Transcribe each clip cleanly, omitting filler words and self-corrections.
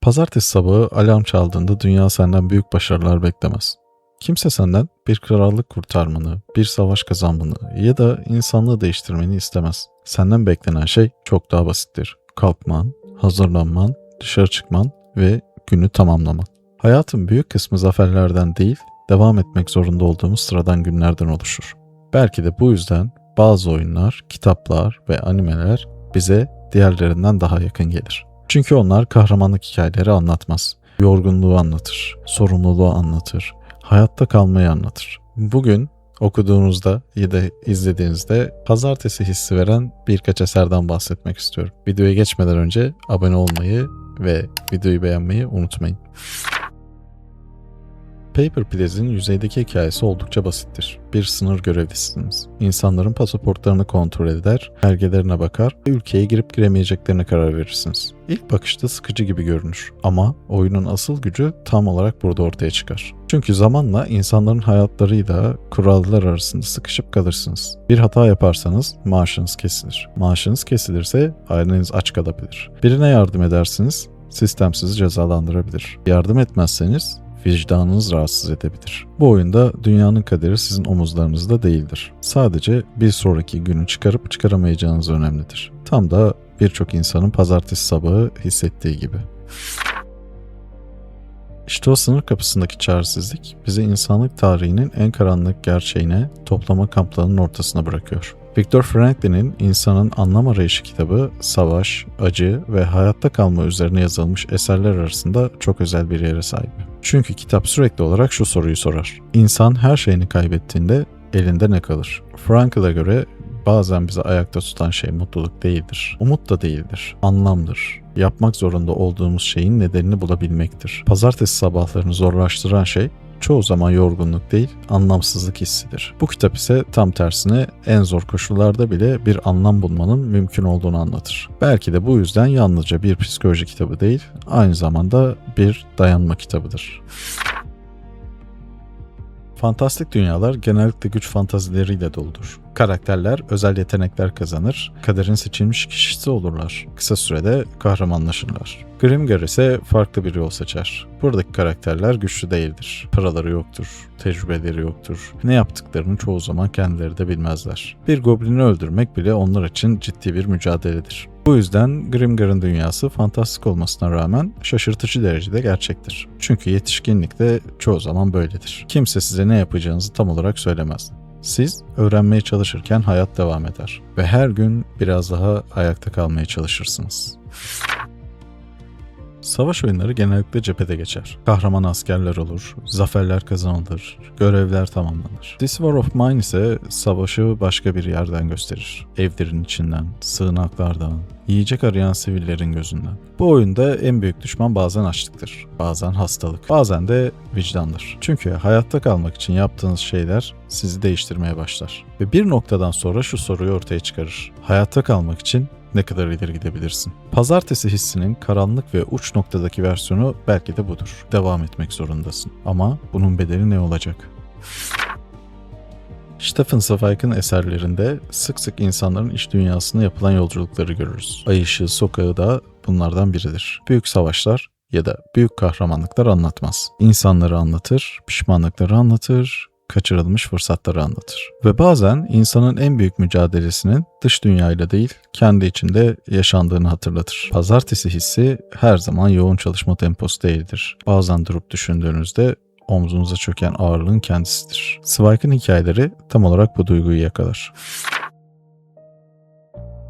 Pazartesi sabahı alarm çaldığında dünya senden büyük başarılar beklemez. Kimse senden bir krallık kurtarmanı, bir savaş kazanmanı ya da insanlığı değiştirmeni istemez. Senden beklenen şey çok daha basittir. Kalkman, hazırlanman, dışarı çıkman ve günü tamamlaman. Hayatın büyük kısmı zaferlerden değil, devam etmek zorunda olduğumuz sıradan günlerden oluşur. Belki de bu yüzden bazı oyunlar, kitaplar ve animeler bize diğerlerinden daha yakın gelir. Çünkü onlar kahramanlık hikayeleri anlatmaz. Yorgunluğu anlatır, sorumluluğu anlatır, hayatta kalmayı anlatır. Bugün okuduğunuzda ya da izlediğinizde pazartesi hissi veren birkaç eserden bahsetmek istiyorum. Videoya geçmeden önce abone olmayı ve videoyu beğenmeyi unutmayın. Paper Please'in yüzeydeki hikayesi oldukça basittir. Bir sınır görevlisisiniz. İnsanların pasaportlarını kontrol eder, belgelerine bakar ve ülkeye girip giremeyeceklerine karar verirsiniz. İlk bakışta sıkıcı gibi görünür ama oyunun asıl gücü tam olarak burada ortaya çıkar. Çünkü zamanla insanların hayatlarıyla kurallar arasında sıkışıp kalırsınız. Bir hata yaparsanız maaşınız kesilir. Maaşınız kesilirse aileniz aç kalabilir. Birine yardım edersiniz, sistem sizi cezalandırabilir. Yardım etmezseniz vicdanınız rahatsız edebilir. Bu oyunda dünyanın kaderi sizin omuzlarınızda değildir. Sadece bir sonraki günü çıkarıp çıkaramayacağınız önemlidir. Tam da birçok insanın pazartesi sabahı hissettiği gibi. İşte o sınır kapısındaki çaresizlik bizi insanlık tarihinin en karanlık gerçeğine, toplama kamplarının ortasına bırakıyor. Viktor Franklin'in İnsanın Anlam Arayışı kitabı, savaş, acı ve hayatta kalma üzerine yazılmış eserler arasında çok özel bir yere sahip. Çünkü kitap sürekli olarak şu soruyu sorar. İnsan her şeyini kaybettiğinde elinde ne kalır? Frankl'a göre bazen bizi ayakta tutan şey mutluluk değildir. Umut da değildir. Anlamdır. Yapmak zorunda olduğumuz şeyin nedenini bulabilmektir. Pazartesi sabahlarını zorlaştıran şey çoğu zaman yorgunluk değil, anlamsızlık hissidir. Bu kitap ise tam tersine en zor koşullarda bile bir anlam bulmanın mümkün olduğunu anlatır. Belki de bu yüzden yalnızca bir psikoloji kitabı değil, aynı zamanda bir dayanma kitabıdır. Fantastik dünyalar genellikle güç fantazileriyle doludur. Karakterler özel yetenekler kazanır, kaderin seçilmiş kişisi olurlar. Kısa sürede kahramanlaşırlar. Grimgar ise farklı bir yol seçer. Buradaki karakterler güçlü değildir. Paraları yoktur, tecrübeleri yoktur. Ne yaptıklarını çoğu zaman kendileri de bilmezler. Bir goblini öldürmek bile onlar için ciddi bir mücadeledir. Bu yüzden Grimgar'ın dünyası fantastik olmasına rağmen şaşırtıcı derecede gerçektir. Çünkü yetişkinlikte çoğu zaman böyledir. Kimse size ne yapacağınızı tam olarak söylemez. Siz öğrenmeye çalışırken hayat devam eder ve her gün biraz daha ayakta kalmaya çalışırsınız. Savaş oyunları genellikle cephede geçer. Kahraman askerler olur, zaferler kazanılır, görevler tamamlanır. This War of Mine ise savaşı başka bir yerden gösterir. Evlerin içinden, sığınaklardan, yiyecek arayan sivillerin gözünden. Bu oyunda en büyük düşman bazen açlıktır, bazen hastalık, bazen de vicdandır. Çünkü hayatta kalmak için yaptığınız şeyler sizi değiştirmeye başlar. Ve bir noktadan sonra şu soruyu ortaya çıkarır. Hayatta kalmak için ne kadar ileri gidebilirsin? Pazartesi hissinin karanlık ve uç noktadaki versiyonu belki de budur. Devam etmek zorundasın. Ama bunun bedeli ne olacak? Stephen Zweig'in eserlerinde sık sık insanların iç dünyasına yapılan yolculukları görürüz. Ay Işığı Sokağı da bunlardan biridir. Büyük savaşlar ya da büyük kahramanlıklar anlatmaz. İnsanları anlatır, pişmanlıkları anlatır, kaçırılmış fırsatları anlatır. Ve bazen insanın en büyük mücadelesinin dış dünyayla değil, kendi içinde yaşandığını hatırlatır. Pazartesi hissi her zaman yoğun çalışma temposu değildir. Bazen durup düşündüğünüzde omzunuza çöken ağırlığın kendisidir. Zweig'in hikayeleri tam olarak bu duyguyu yakalar.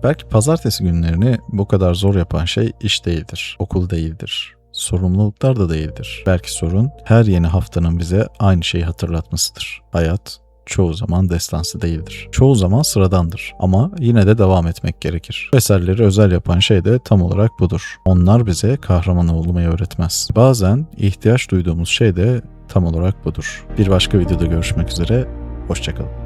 Belki pazartesi günlerini bu kadar zor yapan şey iş değildir, okul değildir. Sorumluluklar da değildir. Belki sorun her yeni haftanın bize aynı şeyi hatırlatmasıdır. Hayat çoğu zaman destansı değildir. Çoğu zaman sıradandır ama yine de devam etmek gerekir. Eserleri özel yapan şey de tam olarak budur. Onlar bize kahraman olmayı öğretmez. Bazen ihtiyaç duyduğumuz şey de tam olarak budur. Bir başka videoda görüşmek üzere, hoşça kalın.